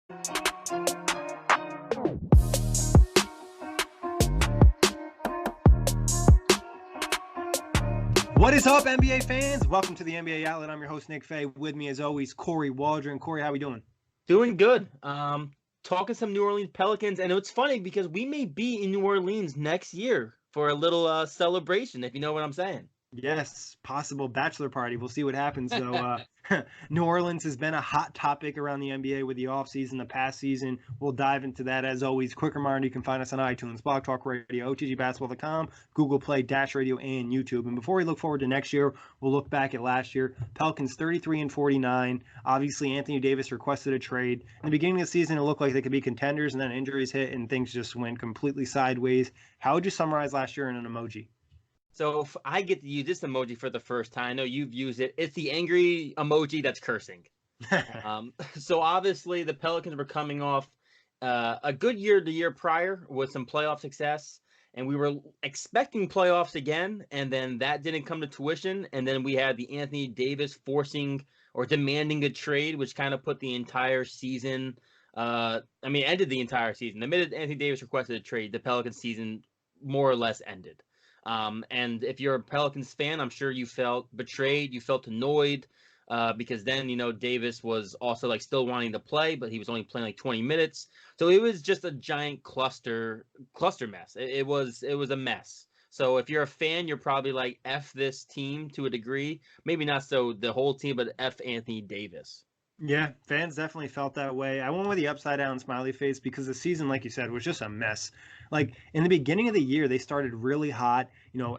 What is up, NBA fans? Welcome to the NBA Outlet. I'm your host, Nick Fay. With me, as always, Kory Waldron. Kory, how we doing? Doing good. Talking some New Orleans Pelicans, and it's funny because we may be in New Orleans next year for a little celebration, if you know what I'm saying. Yes, possible bachelor party. We'll see what happens, though. New Orleans has been a hot topic around the NBA with the offseason, the past season. We'll dive into that as always. Quick reminder, you can find us on iTunes, Blog Talk Radio, OTGBasketball.com, Google Play, Dash Radio, and YouTube. And before we look forward to next year, we'll look back at last year. Pelicans 33-49. Obviously, Anthony Davis requested a trade. In the beginning of the season, it looked like they could be contenders, and then injuries hit, and things just went completely sideways. How would you summarize last year in an emoji? So if I get to use this emoji for the first time, I know you've used it. It's the angry emoji that's cursing. So obviously the Pelicans were coming off a good year the year prior with some playoff success, and we were expecting playoffs again, and then that didn't come to tuition, and then we had the Anthony Davis forcing or demanding a trade, which kind of put the entire season, ended the entire season. The minute Anthony Davis requested a trade, the Pelicans season more or less ended. And if you're a Pelicans fan, I'm sure you felt betrayed, you felt annoyed, because then, Davis was also like still wanting to play, but he was only playing like 20 minutes. So it was just a giant cluster mess. It was a mess. So if you're a fan, you're probably like F this team to a degree. Maybe not so the whole team, but F Anthony Davis. Yeah, fans definitely felt that way. I went with the upside down smiley face because the season, like you said, was just a mess. Like in the beginning of the year, they started really hot.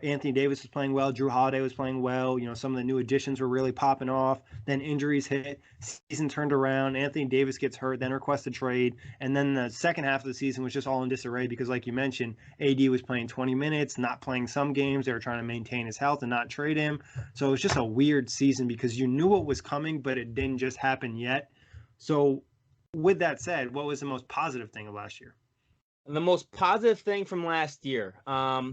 Anthony Davis was playing well, Jrue Holiday was playing well. Some of the new additions were really popping off. Then injuries hit, season turned around. Anthony Davis gets hurt, then requests a trade, and then the second half of the season was just all in disarray because, like you mentioned, AD was playing 20 minutes, not playing some games. They were trying to maintain his health and not trade him. So it was just a weird season because you knew what was coming, but it didn't just happen yet. So with that said, what was the most positive thing of last year? The most positive thing from last year,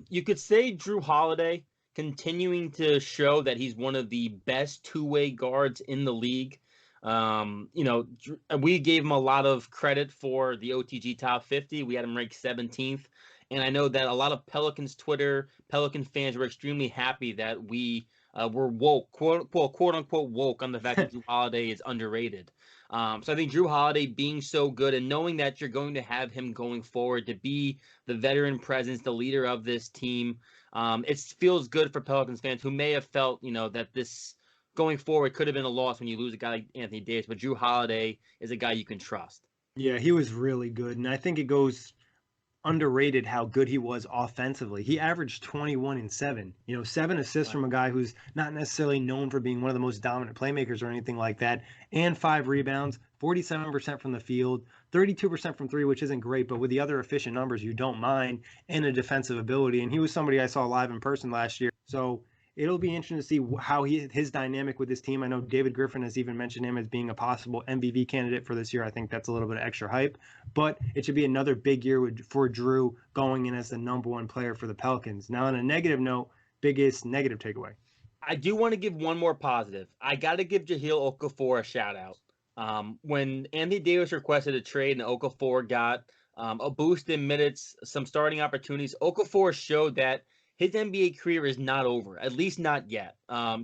you could say Jrue Holiday continuing to show that he's one of the best two-way guards in the league. We gave him a lot of credit for the OTG Top 50. We had him ranked 17th. And I know that a lot of Pelicans Twitter, Pelican fans were extremely happy that we were woke, quote unquote woke on the fact that Jrue Holiday is underrated. So I think Jrue Holiday being so good and knowing that you're going to have him going forward to be the veteran presence, the leader of this team, it feels good for Pelicans fans who may have felt, that this going forward could have been a loss when you lose a guy like Anthony Davis, but Jrue Holiday is a guy you can trust. Yeah, he was really good, and I think it goes underrated how good he was offensively. He averaged 21 and 7. 7 assists from a guy who's not necessarily known for being one of the most dominant playmakers or anything like that, and 5 rebounds, 47% from the field, 32% from 3, which isn't great, but with the other efficient numbers you don't mind, and a defensive ability. And he was somebody I saw live in person last year. So it'll be interesting to see how his dynamic with this team. I know David Griffin has even mentioned him as being a possible MVP candidate for this year. I think that's a little bit of extra hype, but it should be another big year for Jrue going in as the number one player for the Pelicans. Now, on a negative note, biggest negative takeaway. I do want to give one more positive. I got to give Jahlil Okafor a shout out. When Anthony Davis requested a trade and Okafor got a boost in minutes, some starting opportunities, Okafor showed that his NBA career is not over, at least not yet.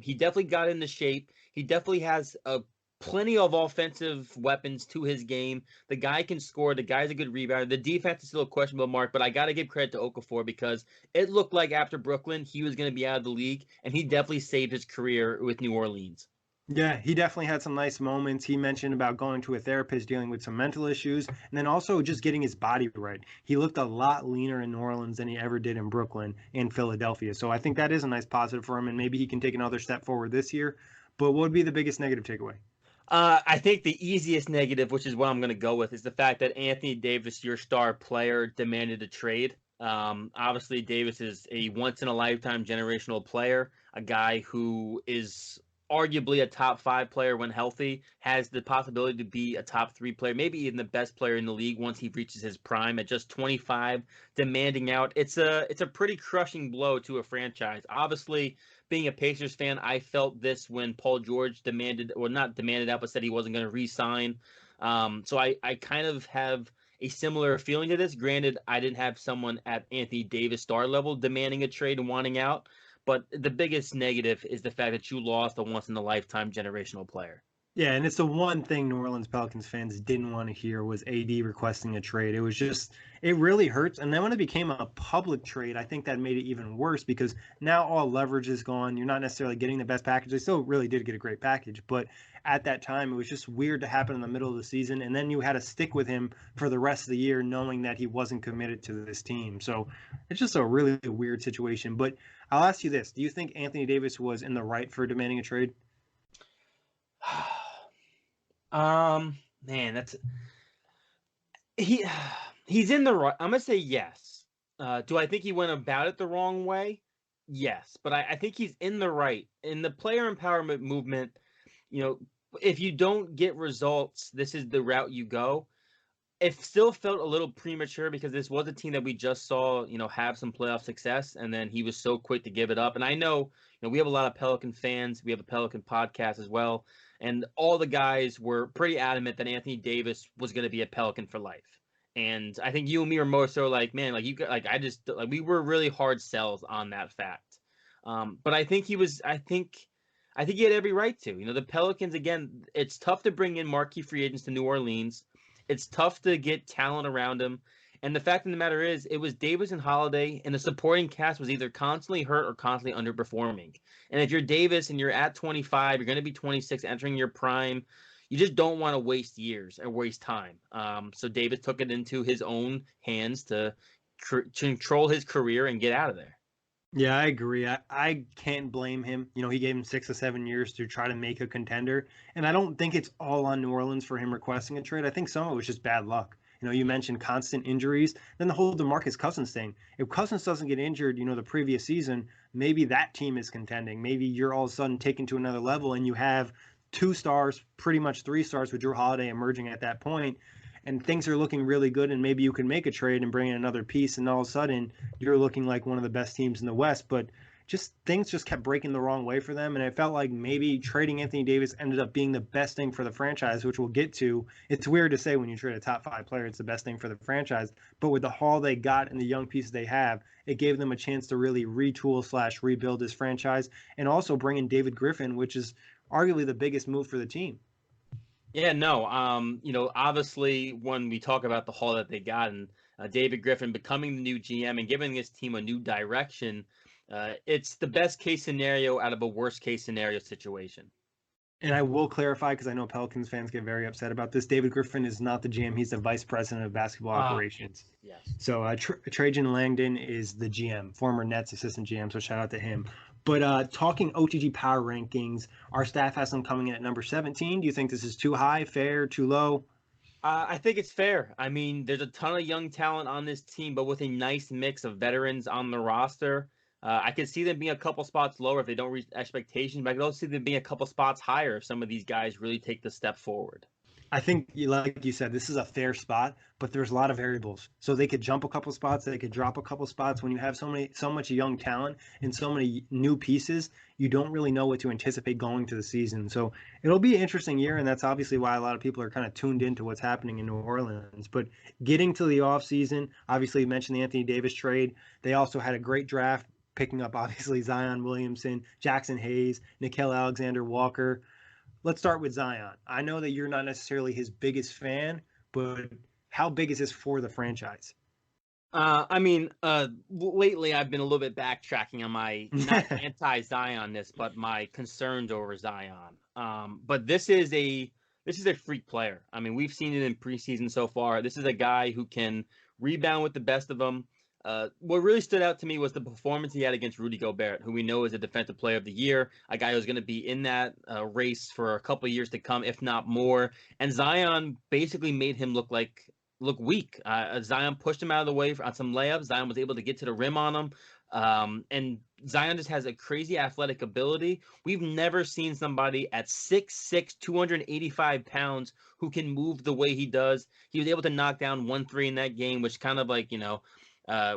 He definitely got into shape. He definitely has plenty of offensive weapons to his game. The guy can score. The guy's a good rebounder. The defense is still a questionable mark, but I got to give credit to Okafor because it looked like after Brooklyn, he was going to be out of the league, and he definitely saved his career with New Orleans. Yeah, he definitely had some nice moments. He mentioned about going to a therapist, dealing with some mental issues, and then also just getting his body right. He looked a lot leaner in New Orleans than he ever did in Brooklyn and Philadelphia. So I think that is a nice positive for him, and maybe he can take another step forward this year. But what would be the biggest negative takeaway? I think the easiest negative, which is what I'm going to go with, is the fact that Anthony Davis, your star player, demanded a trade. Obviously, Davis is a once-in-a-lifetime generational player, a guy who is arguably a top 5 player when healthy, has the possibility to be a top 3 player, maybe even the best player in the league once he reaches his prime at just 25, demanding out. It's a pretty crushing blow to a franchise. Obviously, being a Pacers fan, I felt this when Paul George not demanded out, but said he wasn't going to re-sign. So I kind of have a similar feeling to this. Granted, I didn't have someone at Anthony Davis star level demanding a trade and wanting out, but the biggest negative is the fact that you lost a once in a lifetime generational player. Yeah, and it's the one thing New Orleans Pelicans fans didn't want to hear was AD requesting a trade. It was just, it really hurts. And then when it became a public trade, I think that made it even worse because now all leverage is gone. You're not necessarily getting the best package. They still really did get a great package, but at that time, it was just weird to happen in the middle of the season. And then you had to stick with him for the rest of the year, knowing that he wasn't committed to this team. So it's just a really weird situation. But I'll ask you this: do you think Anthony Davis was in the right for demanding a trade? Man, that's he he's in the right. I'm gonna say yes. Do I think he went about it the wrong way? Yes, but I think he's in the right. In the player empowerment movement, you know, if you don't get results, this is the route you go. It still felt a little premature because this was a team that we just saw, have some playoff success, and then he was so quick to give it up. And I know, we have a lot of Pelican fans. We have a Pelican podcast as well, and all the guys were pretty adamant that Anthony Davis was going to be a Pelican for life. And I think you and me are more so like, man, like you got, like I just like we were really hard sells on that fact. But I think he was. I think he had every right to. The Pelicans again. It's tough to bring in marquee free agents to New Orleans. It's tough to get talent around him. And the fact of the matter is, it was Davis and Holiday, and the supporting cast was either constantly hurt or constantly underperforming. And if you're Davis and you're at 25, you're going to be 26, entering your prime, you just don't want to waste years or waste time. So Davis took it into his own hands to control his career and get out of there. Yeah, I agree. I can't blame him. He gave him 6 or 7 years to try to make a contender. And I don't think it's all on New Orleans for him requesting a trade. I think some of it was just bad luck. You mentioned constant injuries. Then the whole DeMarcus Cousins thing. If Cousins doesn't get injured, the previous season, maybe that team is contending. Maybe you're all of a sudden taken to another level and you have 2 stars, pretty much 3 stars with Drew Holiday emerging at that point, and things are looking really good, and maybe you can make a trade and bring in another piece, and all of a sudden you're looking like one of the best teams in the West. But just things just kept breaking the wrong way for them, and it felt like maybe trading Anthony Davis ended up being the best thing for the franchise, which we'll get to. It's weird to say when you trade a top 5 player it's the best thing for the franchise, but with the haul they got and the young pieces they have, it gave them a chance to really retool / rebuild this franchise, and also bring in David Griffin, which is arguably the biggest move for the team. Yeah, no. Obviously, when we talk about the haul that they got and David Griffin becoming the new GM and giving this team a new direction, it's the best case scenario out of a worst case scenario situation. And I will clarify, because I know Pelicans fans get very upset about this. David Griffin is not the GM. He's the vice president of basketball operations. Yes. So Trajan Langdon is the GM, former Nets assistant GM. So shout out to him. But talking OTG power rankings, our staff has them coming in at number 17. Do you think this is too high, fair, too low? I think it's fair. I mean, there's a ton of young talent on this team, but with a nice mix of veterans on the roster. I could see them being a couple spots lower if they don't reach expectations, but I could also see them being a couple spots higher if some of these guys really take the step forward. I think, like you said, this is a fair spot, but there's a lot of variables. So they could jump a couple spots, they could drop a couple spots. When you have so much young talent and so many new pieces, you don't really know what to anticipate going to the season. So it'll be an interesting year, and that's obviously why a lot of people are kind of tuned into what's happening in New Orleans. But getting to the offseason, obviously you mentioned the Anthony Davis trade. They also had a great draft, picking up obviously Zion Williamson, Jackson Hayes, Nickeil Alexander-Walker. Let's start with Zion. I know that you're not necessarily his biggest fan, but how big is this for the franchise? Lately I've been a little bit backtracking on my not anti-Zionness, but my concerns over Zion. But this is a freak player. I mean, we've seen it in preseason so far. This is a guy who can rebound with the best of them. What really stood out to me was the performance he had against Rudy Gobert, who we know is a defensive player of the year, a guy who's going to be in that race for a couple of years to come, if not more. And Zion basically made him look weak. Zion pushed him out of the way on some layups. Zion was able to get to the rim on him. And Zion just has a crazy athletic ability. We've never seen somebody at 6'6", 285 pounds who can move the way he does. He was able to knock down 1 3 in that game, which kind of like,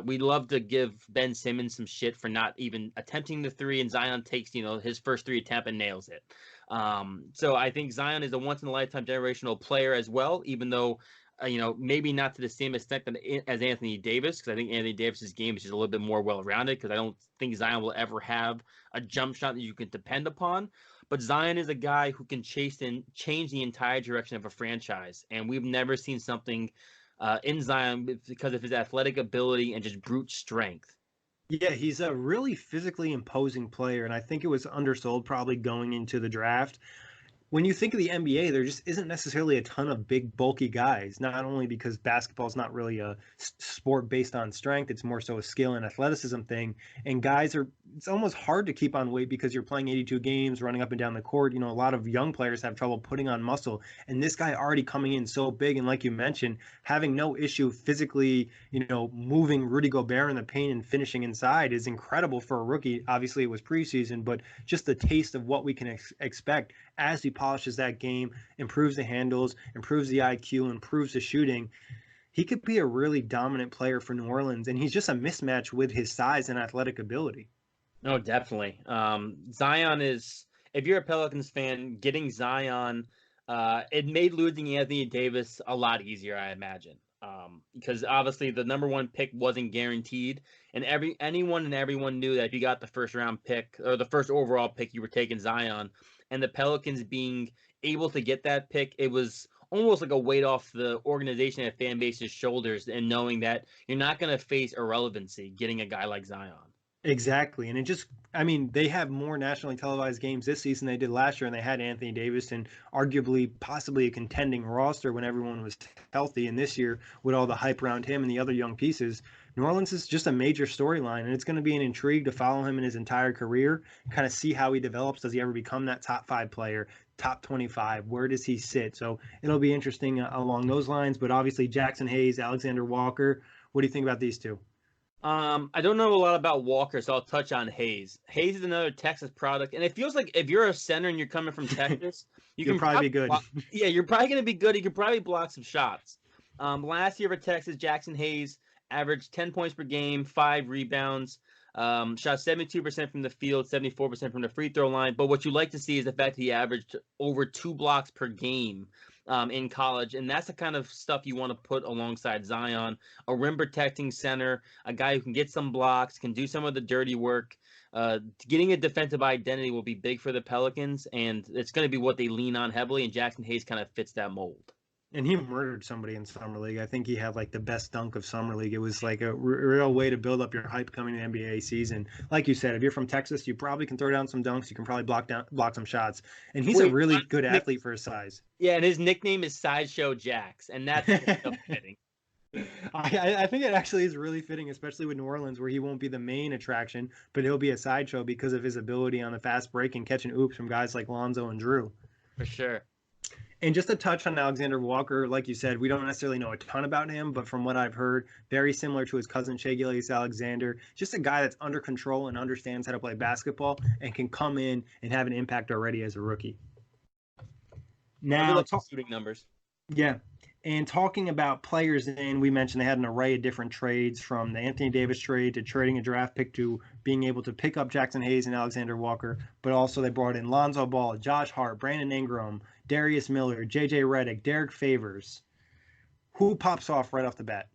we love to give Ben Simmons some shit for not even attempting the 3, and Zion takes, his first 3 attempt and nails it. So I think Zion is a once-in-a-lifetime generational player as well, even though, maybe not to the same extent as Anthony Davis, because I think Anthony Davis's game is just a little bit more well-rounded, because I don't think Zion will ever have a jump shot that you can depend upon. But Zion is a guy who can change the entire direction of a franchise, and we've never seen something in Zion because of his athletic ability and just brute strength. Yeah, he's a really physically imposing player, and I think it was undersold probably going into the draft. When you think of the NBA, there just isn't necessarily a ton of big, bulky guys. Not only because basketball is not really a sport based on strength, it's more so a skill and athleticism thing. And guys it's almost hard to keep on weight because you're playing 82 games, running up and down the court. A lot of young players have trouble putting on muscle. And this guy already coming in so big, and like you mentioned, having no issue physically, moving Rudy Gobert in the paint and finishing inside is incredible for a rookie. Obviously, it was preseason, but just the taste of what we can expect as he polishes that game, improves the handles, improves the IQ, improves the shooting. He could be a really dominant player for New Orleans, and he's just a mismatch with his size and athletic ability. No, definitely. Zion is, if you're a Pelicans fan, getting Zion, it made losing Anthony Davis a lot easier, I imagine. Because obviously the number one pick wasn't guaranteed, and anyone and everyone knew that if you got the first round pick or the first overall pick, you were taking Zion. And the Pelicans being able to get that pick, it was almost like a weight off the organization and fan base's shoulders, and knowing that you're not going to face irrelevancy getting a guy like Zion. Exactly. And they have more nationally televised games this season than they did last year, and they had Anthony Davis and arguably possibly a contending roster when everyone was healthy. And this year, with all the hype around him and the other young pieces, New Orleans is just a major storyline, and it's going to be an intrigue to follow him in his entire career, kind of see how he develops. Does he ever become that top 5 player, top 25? Where does he sit? So it'll be interesting along those lines. But obviously, Jackson Hayes, Alexander Walker, what do you think about these two? I don't know a lot about Walker, so I'll touch on Hayes. Hayes is another Texas product, and it feels like if you're a center and you're coming from Texas, you'll probably be good. Yeah, you're probably going to be good. You could probably block some shots. Last year for Texas, Jackson Hayes averaged 10 points per game, 5 rebounds, shot 72% from the field, 74% from the free throw line. But what you like to see is the fact that he averaged over 2 blocks per game in college, and that's the kind of stuff you want to put alongside Zion, a rim protecting center, a guy who can get some blocks, can do some of the dirty work. Getting a defensive identity will be big for the Pelicans, and it's going to be what they lean on heavily, and Jackson Hayes kind of fits that mold. And he murdered somebody in Summer League. I think he had like the best dunk of Summer League. It was like a real way to build up your hype coming to the NBA season. Like you said, if you're from Texas, you probably can throw down some dunks. You can probably block some shots. And he's a really good athlete for his size. Yeah, and his nickname is Sideshow Jax, and that's fitting. I think it actually is really fitting, especially with New Orleans, where he won't be the main attraction, but he'll be a sideshow because of his ability on the fast break and catching oops from guys like Lonzo and Drew. For sure. And just to touch on Alexander Walker, like you said, we don't necessarily know a ton about him, but from what I've heard, very similar to his cousin Shai Gilgeous-Alexander, just a guy that's under control and understands how to play basketball and can come in and have an impact already as a rookie. Now, shooting numbers. Yeah. And talking about players, and we mentioned they had an array of different trades, from the Anthony Davis trade to trading a draft pick to being able to pick up Jackson Hayes and Alexander Walker. But also they brought in Lonzo Ball, Josh Hart, Brandon Ingram, Darius Miller, JJ Redick, Derek Favors. Who pops off right off the bat?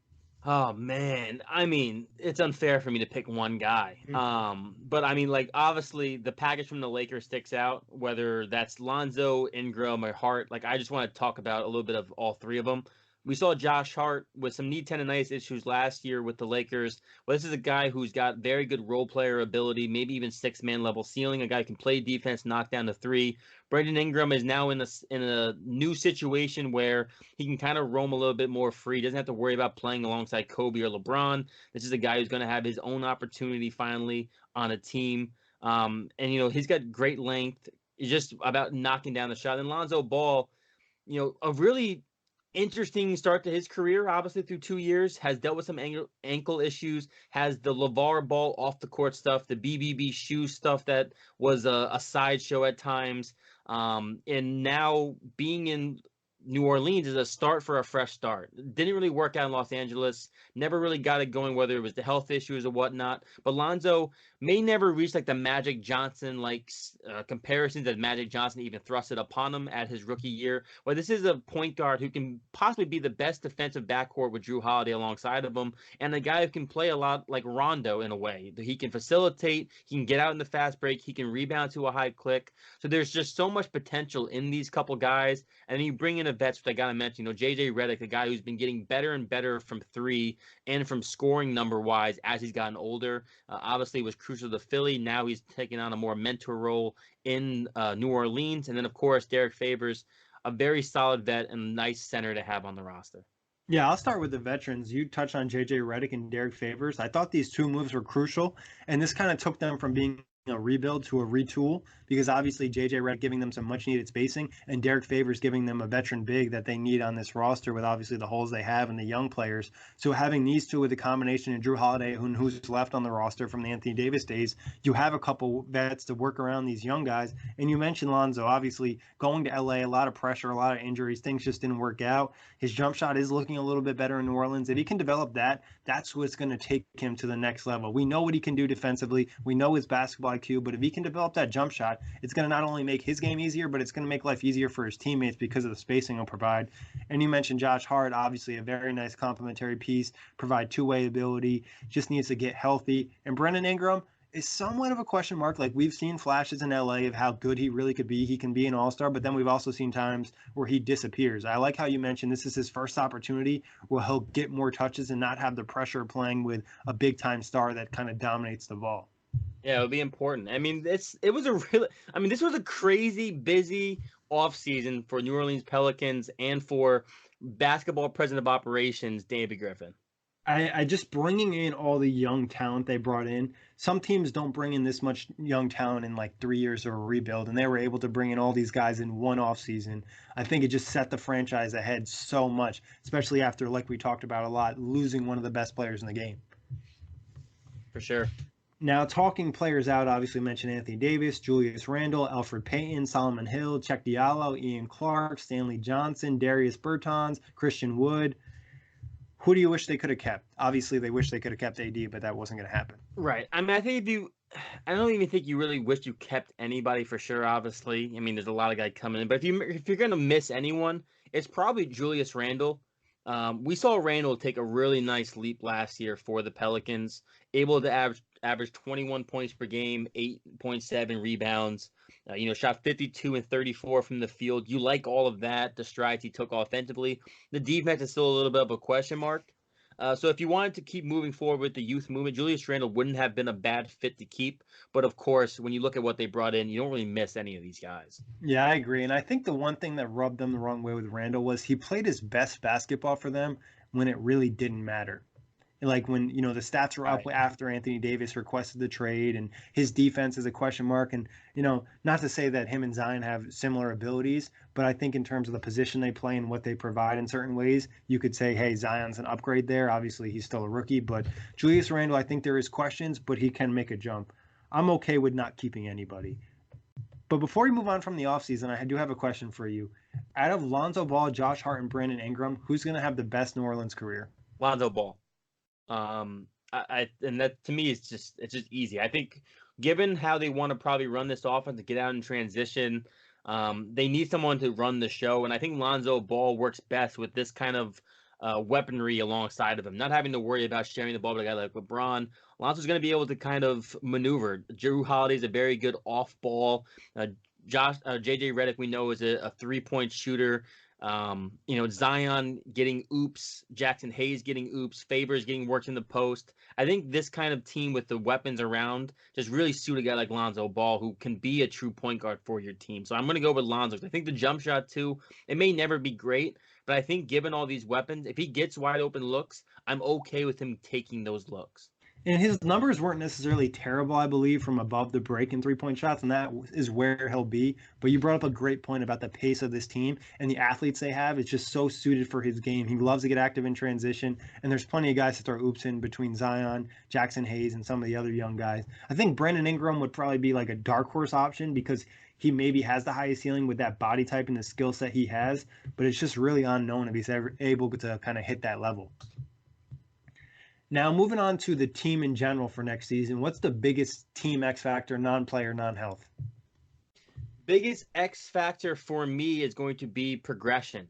Oh man, I mean, it's unfair for me to pick one guy. But I mean, like, obviously the package from the Lakers sticks out, whether that's Lonzo, Ingram, or Hart. Like, I just want to talk about a little bit of all three of them. We saw Josh Hart with some knee tendonitis issues last year with the Lakers. Well, this is a guy who's got very good role player ability, maybe even 6-man level ceiling. A guy who can play defense, knock down the three. Brandon Ingram is now in a new situation where he can kind of roam a little bit more free. He doesn't have to worry about playing alongside Kobe or LeBron. This is a guy who's going to have his own opportunity finally on a team. And, he's got great length. It's just about knocking down the shot. And Lonzo Ball, a really interesting start to his career, obviously through 2 years, has dealt with some ankle issues, has the LeVar Ball off the court stuff, the BBB shoe stuff that was a sideshow at times. And now being in New Orleans is a start for a fresh start. Didn't really work out in Los Angeles. Never really got it going, whether it was the health issues or whatnot. But Lonzo may never reach like the Magic Johnson comparisons that Magic Johnson even thrusted upon him at his rookie year. But this is a point guard who can possibly be the best defensive backcourt with Jrue Holiday alongside of him, and a guy who can play a lot like Rondo in a way. He can facilitate, he can get out in the fast break, he can rebound to a high click. So there's just so much potential in these couple guys. And then you bring in a vets, which I got to mention, JJ Redick, the guy who's been getting better and better from three and from scoring number wise as he's gotten older. Obviously was crucial to Philly. Now he's taking on a more mentor role in New Orleans. And then, of course, Derek Favors, a very solid vet and nice center to have on the roster. Yeah, I'll start with the veterans. You touched on JJ Redick and Derek Favors. I thought these two moves were crucial, and this kind of took them from being a rebuild to a retool, because obviously JJ Redick giving them some much needed spacing, and Derek Favors giving them a veteran big that they need on this roster with obviously the holes they have and the young players. So having these two with the combination of Jrue Holiday, who's left on the roster from the Anthony Davis days, you have a couple vets to work around these young guys. And you mentioned Lonzo, obviously going to LA, a lot of pressure, a lot of injuries, things just didn't work out. His jump shot is looking a little bit better in New Orleans. If he can develop that, that's what's going to take him to the next level. We know what he can do defensively. We know his basketball IQ, but if he can develop that jump shot, it's going to not only make his game easier, but it's going to make life easier for his teammates because of the spacing he'll provide. And you mentioned Josh Hart, obviously a very nice complementary piece, provide two-way ability, just needs to get healthy. And Brandon Ingram is somewhat of a question mark. Like, we've seen flashes in LA of how good he really could be. He can be an all-star, but then we've also seen times where he disappears. I like how you mentioned this is his first opportunity where he'll get more touches and not have the pressure of playing with a big-time star that kind of dominates the ball. Yeah, it'll be important. I mean, this was a crazy busy offseason for New Orleans Pelicans and for basketball president of operations, David Griffin. I just bringing in all the young talent they brought in. Some teams don't bring in this much young talent in like 3 years of a rebuild, and they were able to bring in all these guys in one offseason. I think it just set the franchise ahead so much, especially after, like we talked about a lot, losing one of the best players in the game. For sure. Now, talking players out, obviously mentioned Anthony Davis, Julius Randle, Alfred Payton, Solomon Hill, Cheick Diallo, Ian Clark, Stanley Johnson, Darius Bertans, Christian Wood. Who do you wish they could have kept? Obviously, they wish they could have kept AD, but that wasn't going to happen. Right. I mean, I don't even think you really wish you kept anybody for sure, obviously. I mean, there's a lot of guys coming in. But if you're going to miss anyone, it's probably Julius Randle. We saw Randle take a really nice leap last year for the Pelicans, able to average 21 points per game, 8.7 rebounds, shot 52 and 34 from the field. You like all of that, the strides he took offensively. The defense is still a little bit of a question mark. So if you wanted to keep moving forward with the youth movement, Julius Randle wouldn't have been a bad fit to keep. But of course, when you look at what they brought in, you don't really miss any of these guys. Yeah, I agree. And I think the one thing that rubbed them the wrong way with Randle was he played his best basketball for them when it really didn't matter. Like when, the stats were up after Anthony Davis requested the trade, and his defense is a question mark. And, not to say that him and Zion have similar abilities, but I think in terms of the position they play and what they provide in certain ways, you could say, hey, Zion's an upgrade there. Obviously, he's still a rookie, but Julius Randle, I think there is questions, but he can make a jump. I'm okay with not keeping anybody. But before we move on from the offseason, I do have a question for you. Out of Lonzo Ball, Josh Hart, and Brandon Ingram, who's going to have the best New Orleans career? Lonzo Ball. And that to me is just easy. I think given how they want to probably run this offense to get out in transition, they need someone to run the show, and I think Lonzo Ball works best with this kind of weaponry alongside of him, not having to worry about sharing the ball with a guy like LeBron. Lonzo's going to be able to kind of maneuver. Jrue Holiday's a very good off-ball. JJ Redick, we know, is a three-point shooter. Zion getting oops, Jackson Hayes getting oops, Favors getting worked in the post. I think this kind of team with the weapons around just really suit a guy like Lonzo Ball, who can be a true point guard for your team. So I'm going to go with Lonzo. I think the jump shot too, it may never be great, but I think given all these weapons, if he gets wide open looks, I'm okay with him taking those looks. And his numbers weren't necessarily terrible, I believe, from above the break in three-point shots, and that is where he'll be. But you brought up a great point about the pace of this team and the athletes they have. It's just so suited for his game. He loves to get active in transition, and there's plenty of guys to throw oops in between Zion, Jackson Hayes, and some of the other young guys. I think Brandon Ingram would probably be like a dark horse option because he maybe has the highest ceiling with that body type and the skill set he has, but it's just really unknown if he's ever able to kind of hit that level. Now, moving on to the team in general for next season, what's the biggest team X factor, non-player, non-health? Biggest X factor for me is going to be progression.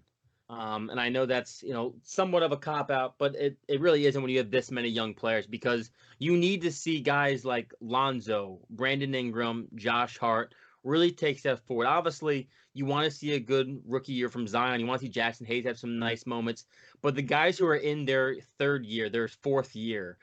And I know that's, somewhat of a cop out, but it really isn't when you have this many young players, because you need to see guys like Lonzo, Brandon Ingram, Josh Hart really take steps forward. Obviously, you want to see a good rookie year from Zion. You want to see Jackson Hayes have some nice moments. But the guys who are in their third year, their fourth year,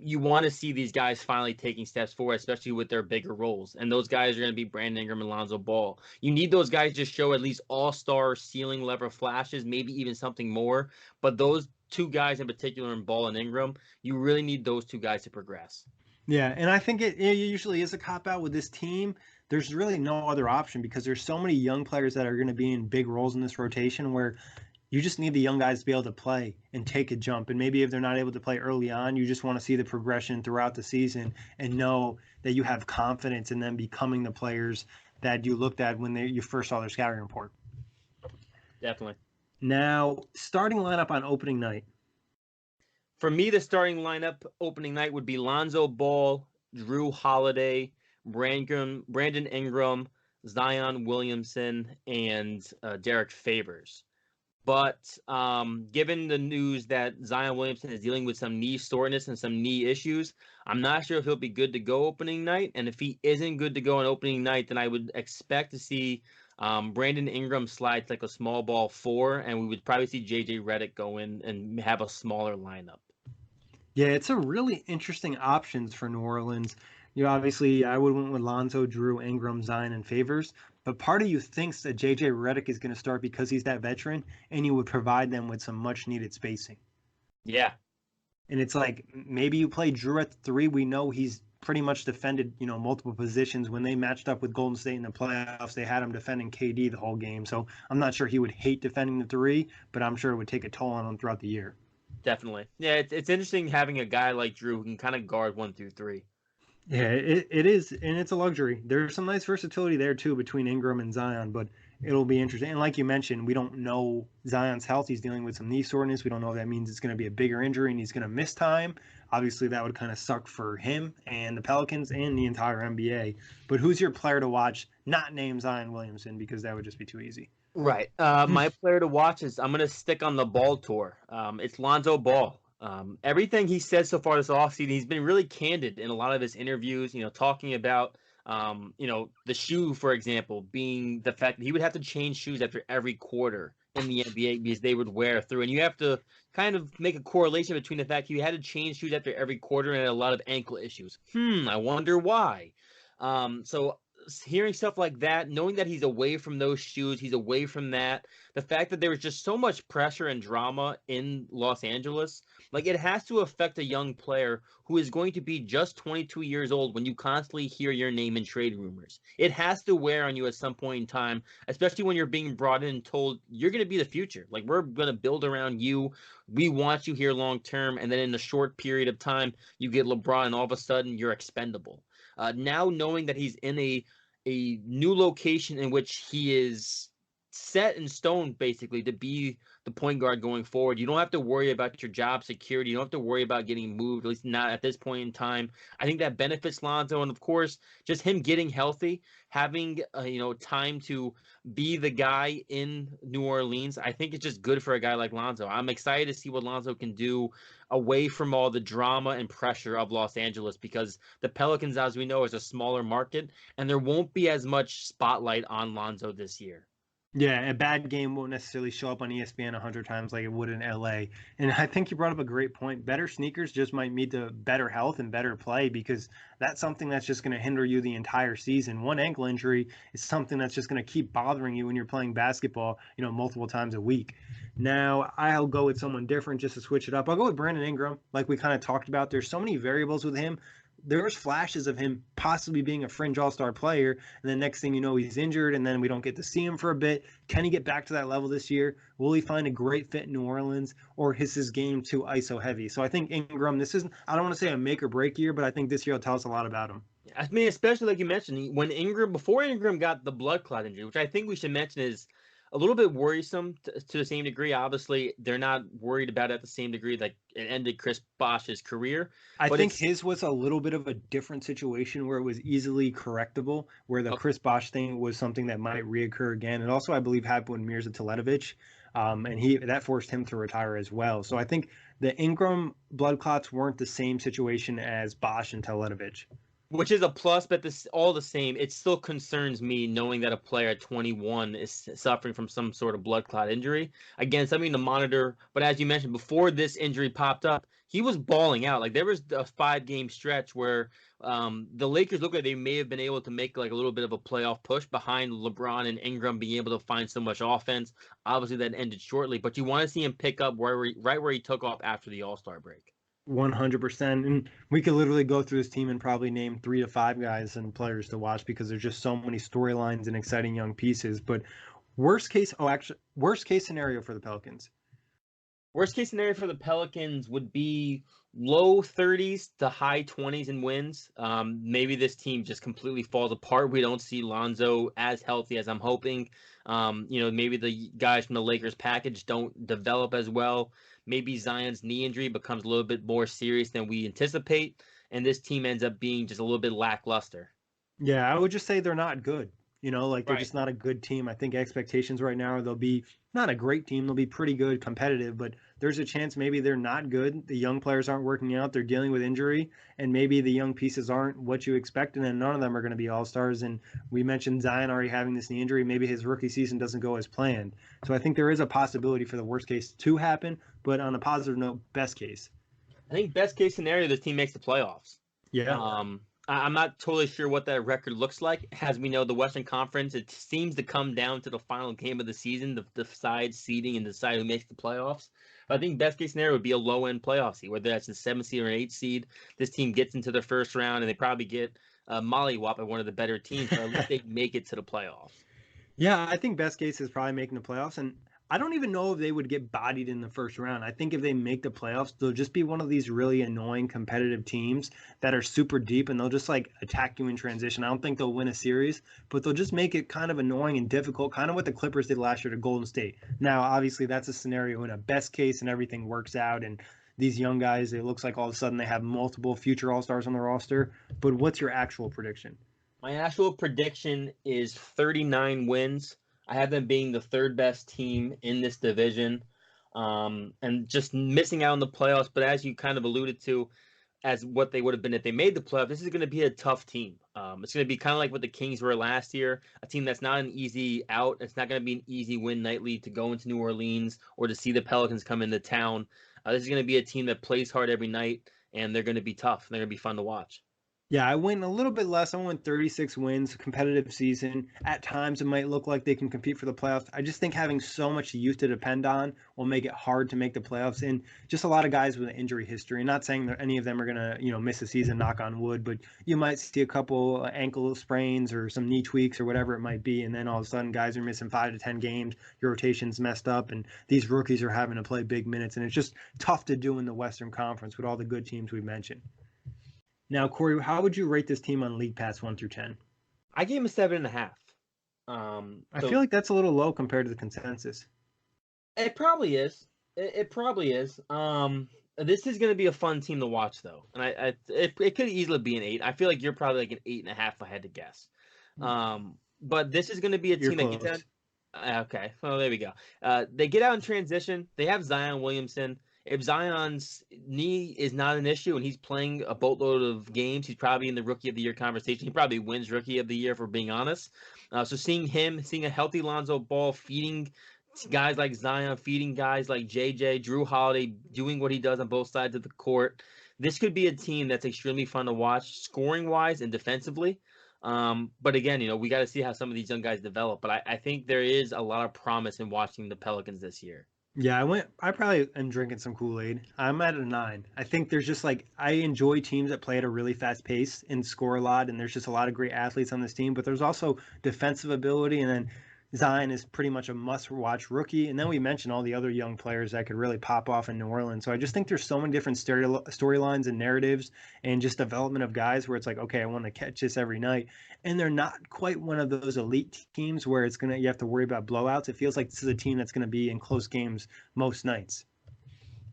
you want to see these guys finally taking steps forward, especially with their bigger roles. And those guys are going to be Brandon Ingram and Lonzo Ball. You need those guys to show at least all-star ceiling level flashes, maybe even something more. But those two guys in particular, in Ball and Ingram, you really need those two guys to progress. Yeah, and I think it usually is a cop-out with this team. There's really no other option because there's so many young players that are going to be in big roles in this rotation where you just need the young guys to be able to play and take a jump. And maybe if they're not able to play early on, you just want to see the progression throughout the season and know that you have confidence in them becoming the players that you looked at when you first saw their scouting report. Definitely. Now, starting lineup on opening night. For me, the starting lineup opening night would be Lonzo Ball, Drew Holiday, Brandon Ingram, Zion Williamson, and Derek Favors. But given the news that Zion Williamson is dealing with some knee soreness and some knee issues, I'm not sure if he'll be good to go opening night. And if he isn't good to go on opening night, then I would expect to see Brandon Ingram slide to like a small ball 4, and we would probably see JJ Redick go in and have a smaller lineup. Yeah, it's a really interesting options for New Orleans. Obviously, I would went with Lonzo, Drew, Ingram, Zion, and Favors. But part of you thinks that JJ Redick is going to start because he's that veteran, and you would provide them with some much-needed spacing. Yeah. And it's like maybe you play Drew at 3. We know he's pretty much defended, multiple positions. When they matched up with Golden State in the playoffs, they had him defending KD the whole game. So I'm not sure he would hate defending the 3, but I'm sure it would take a toll on him throughout the year. Definitely. Yeah, it's interesting having a guy like Drew who can kind of guard 1 through 3. Yeah, it is, and it's a luxury. There's some nice versatility there too between Ingram and Zion, but it'll be interesting. And like you mentioned, we don't know Zion's health. He's dealing with some knee soreness. We don't know if that means it's going to be a bigger injury and he's going to miss time. Obviously, that would kind of suck for him and the Pelicans and the entire NBA. But who's your player to watch, not named Zion Williamson, because that would just be too easy? Right. My player to watch is, I'm going to stick on the Ball tour. It's Lonzo Ball. Everything he said so far this offseason, he's been really candid in a lot of his interviews, talking about, the shoe, for example, being the fact that he would have to change shoes after every quarter in the NBA because they would wear through. And you have to kind of make a correlation between the fact he had to change shoes after every quarter and had a lot of ankle issues. I wonder why. So hearing stuff like that, knowing that he's away from those shoes, he's away from that, the fact that there was just so much pressure and drama in Los Angeles, like it has to affect a young player who is going to be just 22 years old when you constantly hear your name in trade rumors. It has to wear on you at some point in time, especially when you're being brought in and told you're going to be the future. Like, we're going to build around you. We want you here long term. And then in a short period of time, you get LeBron and all of a sudden you're expendable. Now knowing that he's in a new location in which he is set in stone basically to be the point guard going forward, you don't have to worry about your job security. You don't have to worry about getting moved, at least not at this point in time. I think that benefits Lonzo, and of course, just him getting healthy, having time to be the guy in New Orleans. I think it's just good for a guy like Lonzo. I'm excited to see what Lonzo can do away from all the drama and pressure of Los Angeles, because the Pelicans, as we know, is a smaller market, and there won't be as much spotlight on Lonzo this year. Yeah, a bad game won't necessarily show up on ESPN 100 times like it would in LA. And I think you brought up a great point. Better sneakers just might lead to better health and better play, because that's something that's just going to hinder you the entire season. One ankle injury is something that's just going to keep bothering you when you're playing basketball, multiple times a week. Now, I'll go with someone different just to switch it up. I'll go with Brandon Ingram, like we kind of talked about. There's so many variables with him. There's flashes of him possibly being a fringe all-star player, and then next thing you know, he's injured, and then we don't get to see him for a bit. Can he get back to that level this year? Will he find a great fit in New Orleans, or is his game too ISO heavy? So I think Ingram, I don't want to say a make or break year, but I think this year will tell us a lot about him. Yeah. I mean, especially like you mentioned, before Ingram got the blood clot injury, which I think we should mention is a little bit worrisome to the same degree. Obviously, they're not worried about it at the same degree like it ended Chris Bosh's career, I but think it's his was a little bit of a different situation where it was easily correctable, where the okay. Chris Bosh thing was something that might reoccur again. And also, I believe happened with Mirza Teletovic, and that forced him to retire as well. So I think the Ingram blood clots weren't the same situation as Bosh and Teletovic. Which is a plus, but this all the same, it still concerns me knowing that a player at 21 is suffering from some sort of blood clot injury. Again, something to monitor. But as you mentioned, before this injury popped up, he was balling out. Like there was a 5 game stretch where the Lakers looked like they may have been able to make like a little bit of a playoff push behind LeBron and Ingram being able to find so much offense. Obviously, that ended shortly, but you want to see him pick up right where he took off after the All-Star break. 100%. And we could literally go through this team and probably name 3 to 5 guys and players to watch because there's just so many storylines and exciting young pieces. But worst case scenario for the Pelicans. Worst case scenario for the Pelicans would be low 30s to high 20s in wins. Maybe this team just completely falls apart. We don't see Lonzo as healthy as I'm hoping. Maybe the guys from the Lakers package don't develop as well. Maybe Zion's knee injury becomes a little bit more serious than we anticipate, and this team ends up being just a little bit lackluster. Yeah, I would just say they're not good. Like they're Right. just not a good team. I think expectations right now are they'll be not a great team. They'll be pretty good, competitive, but there's a chance maybe they're not good. The young players aren't working out. They're dealing with injury, and maybe the young pieces aren't what you expect, and then none of them are going to be all-stars. And we mentioned Zion already having this knee injury. Maybe his rookie season doesn't go as planned. So I think there is a possibility for the worst case to happen, but on a positive note, best case. I think best case scenario, this team makes the playoffs. Yeah. I'm not totally sure what that record looks like. As we know, the Western Conference, it seems to come down to the final game of the season to decide seeding and decide who makes the playoffs. But I think best case scenario would be a low-end playoff seed, whether that's a 7 seed or an 8 seed. This team gets into the first round, and they probably get mollywhopped by one of the better teams, but at least they make it to the playoffs. Yeah, I think best case is probably making the playoffs. And I don't even know if they would get bodied in the first round. I think if they make the playoffs, they'll just be one of these really annoying competitive teams that are super deep and they'll just like attack you in transition. I don't think they'll win a series, but they'll just make it kind of annoying and difficult, kind of what the Clippers did last year to Golden State. Now, obviously, that's a scenario in a best case and everything works out. And these young guys, it looks like all of a sudden they have multiple future All Stars on the roster. But what's your actual prediction? My actual prediction is 39 wins. I have them being the third best team in this division, and just missing out on the playoffs. But as you kind of alluded to, as what they would have been if they made the playoffs, this is going to be a tough team. It's going to be kind of like what the Kings were last year, a team that's not an easy out. It's not going to be an easy win nightly to go into New Orleans or to see the Pelicans come into town. This is going to be a team that plays hard every night, and they're going to be tough. They're going to be fun to watch. Yeah, I went a little bit less. I went 36 wins, competitive season. At times, it might look like they can compete for the playoffs. I just think having so much youth to depend on will make it hard to make the playoffs. And just a lot of guys with an injury history. Not saying that any of them are gonna, miss a season, knock on wood, but you might see a couple ankle sprains or some knee tweaks or whatever it might be, and then all of a sudden, guys are missing 5 to 10 games. Your rotation's messed up, and these rookies are having to play big minutes, and it's just tough to do in the Western Conference with all the good teams we mentioned. Now, Kory, how would you rate this team on League Pass 1 through 10? I gave him a 7.5. I So feel like that's a little low compared to the consensus. it probably is. It probably is. This is going to be a fun team to watch, though, and it could easily be an 8. I feel like you're probably like an 8.5 if I had to guess. But this is going to be a You're team that gets close. out. Okay, well there we go. They get out in transition. They have Zion Williamson. If Zion's knee is not an issue and he's playing a boatload of games, he's probably in the Rookie of the Year conversation. He probably wins Rookie of the Year, for being honest. So seeing a healthy Lonzo Ball feeding guys like Zion, feeding guys like JJ, Drew Holiday, doing what he does on both sides of the court, this could be a team that's extremely fun to watch, scoring-wise and defensively. But again, we got to see how some of these young guys develop. But I think there is a lot of promise in watching the Pelicans this year. Yeah, I probably am drinking some Kool-Aid. I'm at a 9. I think there's just like, I enjoy teams that play at a really fast pace and score a lot. And there's just a lot of great athletes on this team, but there's also defensive ability. And then, Zion is pretty much a must-watch rookie. And then we mentioned all the other young players that could really pop off in New Orleans. So I just think there's so many different storylines and narratives and just development of guys where it's like, okay, I want to catch this every night. And they're not quite one of those elite teams where you have to worry about blowouts. It feels like this is a team that's going to be in close games most nights.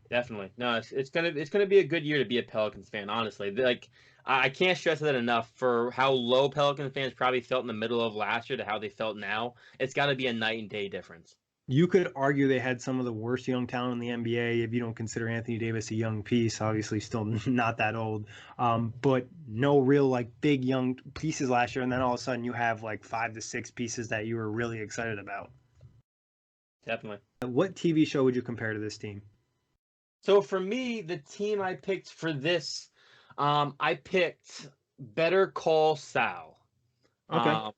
Definitely. No, it's gonna be a good year to be a Pelicans fan, honestly. Like, I can't stress that enough for how low Pelicans fans probably felt in the middle of last year to how they felt now. It's got to be a night and day difference. You could argue they had some of the worst young talent in the NBA if you don't consider Anthony Davis a young piece. Obviously, still not that old, but no real like big young pieces last year. And then all of a sudden, you have like 5 to 6 pieces that you were really excited about. Definitely. What TV show would you compare to this team? So for me, the team I picked for this, I picked Better Call Saul. Okay.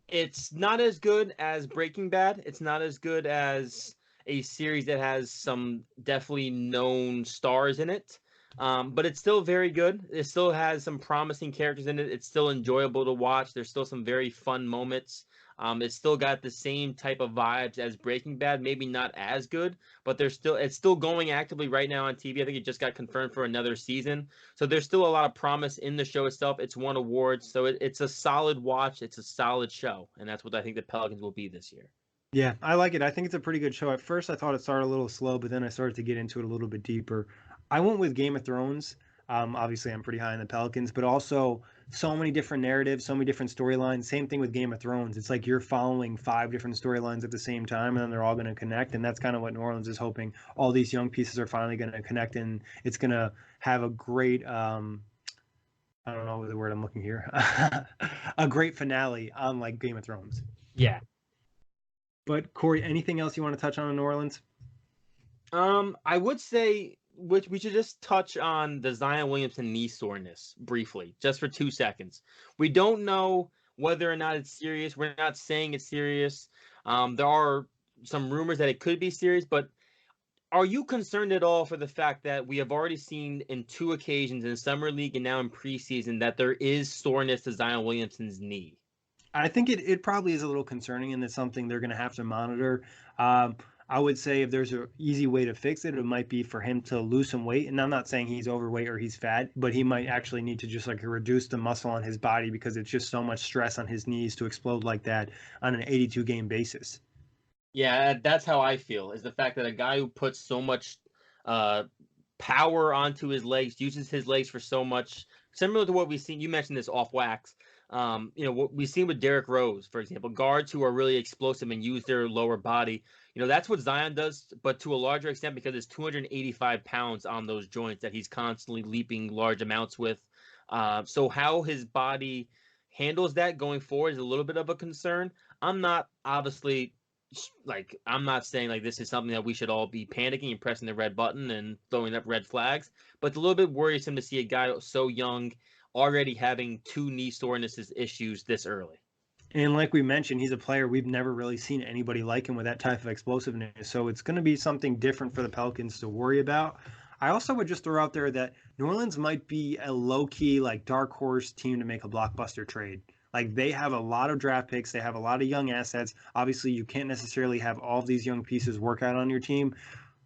It's not as good as Breaking Bad. It's not as good as a series that has some definitely known stars in it. But it's still very good. It still has some promising characters in it. It's still enjoyable to watch. There's still some very fun moments. It's still got the same type of vibes as Breaking Bad, maybe not as good, but it's still going actively right now on TV. I think it just got confirmed for another season. So there's still a lot of promise in the show itself. It's won awards, so it's a solid watch. It's a solid show, and that's what I think the Pelicans will be this year. Yeah, I like it. I think it's a pretty good show. At first, I thought it started a little slow, but then I started to get into it a little bit deeper. I went with Game of Thrones. Obviously, I'm pretty high on the Pelicans, but also so many different narratives, so many different storylines. Same thing with Game of Thrones. It's like you're following 5 different storylines at the same time, and then they're all going to connect. And that's kind of what New Orleans is hoping. All these young pieces are finally going to connect, and it's going to have a great, I don't know the word I'm looking here, a great finale on like Game of Thrones. Yeah. But Kory, anything else you want to touch on in New Orleans? I would say which we should just touch on the Zion Williamson knee soreness briefly, just for 2 seconds. We don't know whether or not it's serious. We're not saying it's serious. There are some rumors that it could be serious, but are you concerned at all for the fact that we have already seen in 2 occasions in Summer League and now in preseason that there is soreness to Zion Williamson's knee? I think it probably is a little concerning, and it's something they're going to have to monitor. I would say if there's an easy way to fix it, it might be for him to lose some weight. And I'm not saying he's overweight or he's fat, but he might actually need to just like reduce the muscle on his body because it's just so much stress on his knees to explode like that on an 82 game basis. Yeah, that's how I feel, is the fact that a guy who puts so much power onto his legs, uses his legs for so much, similar to what we've seen. You mentioned this off wax. What we've seen with Derrick Rose, for example, guards who are really explosive and use their lower body. That's what Zion does, but to a larger extent because it's 285 pounds on those joints that he's constantly leaping large amounts with. So how his body handles that going forward is a little bit of a concern. I'm not saying like this is something that we should all be panicking and pressing the red button and throwing up red flags, but it's a little bit worrisome to see a guy so young already having 2 knee soreness issues this early. And like we mentioned, he's a player we've never really seen anybody like him with that type of explosiveness. So it's going to be something different for the Pelicans to worry about. I also would just throw out there that New Orleans might be a low-key, like dark horse team to make a blockbuster trade. Like they have a lot of draft picks. They have a lot of young assets. Obviously, you can't necessarily have all of these young pieces work out on your team.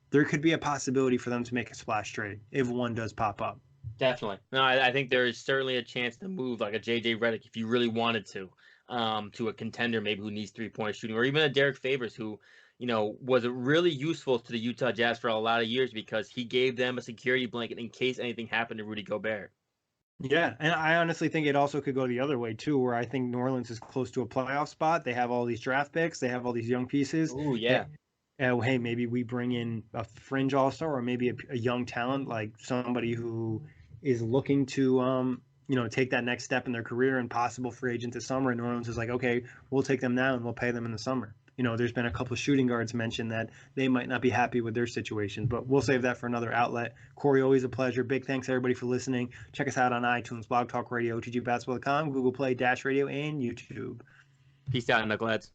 There could be a possibility for them to make a splash trade if one does pop up. Definitely. No, I think there is certainly a chance to move like a JJ Redick if you really wanted to a contender maybe who needs 3-point shooting, or even a Derek Favors who, was really useful to the Utah Jazz for a lot of years because he gave them a security blanket in case anything happened to Rudy Gobert. Yeah, and I honestly think it also could go the other way too, where I think New Orleans is close to a playoff spot. They have all these draft picks, they have all these young pieces. Oh yeah. Hey, maybe we bring in a fringe all-star or maybe a young talent like somebody who is looking to take that next step in their career and possible free agent this summer. And New Orleans is like, okay, we'll take them now and we'll pay them in the summer. There's been a couple of shooting guards mentioned that they might not be happy with their situation, but we'll save that for another outlet. Kory, always a pleasure. Big thanks everybody for listening. Check us out on iTunes, Blog Talk Radio, OTGBasketball.com, Google Play, Dash Radio, and YouTube. Peace out, knuckleheads.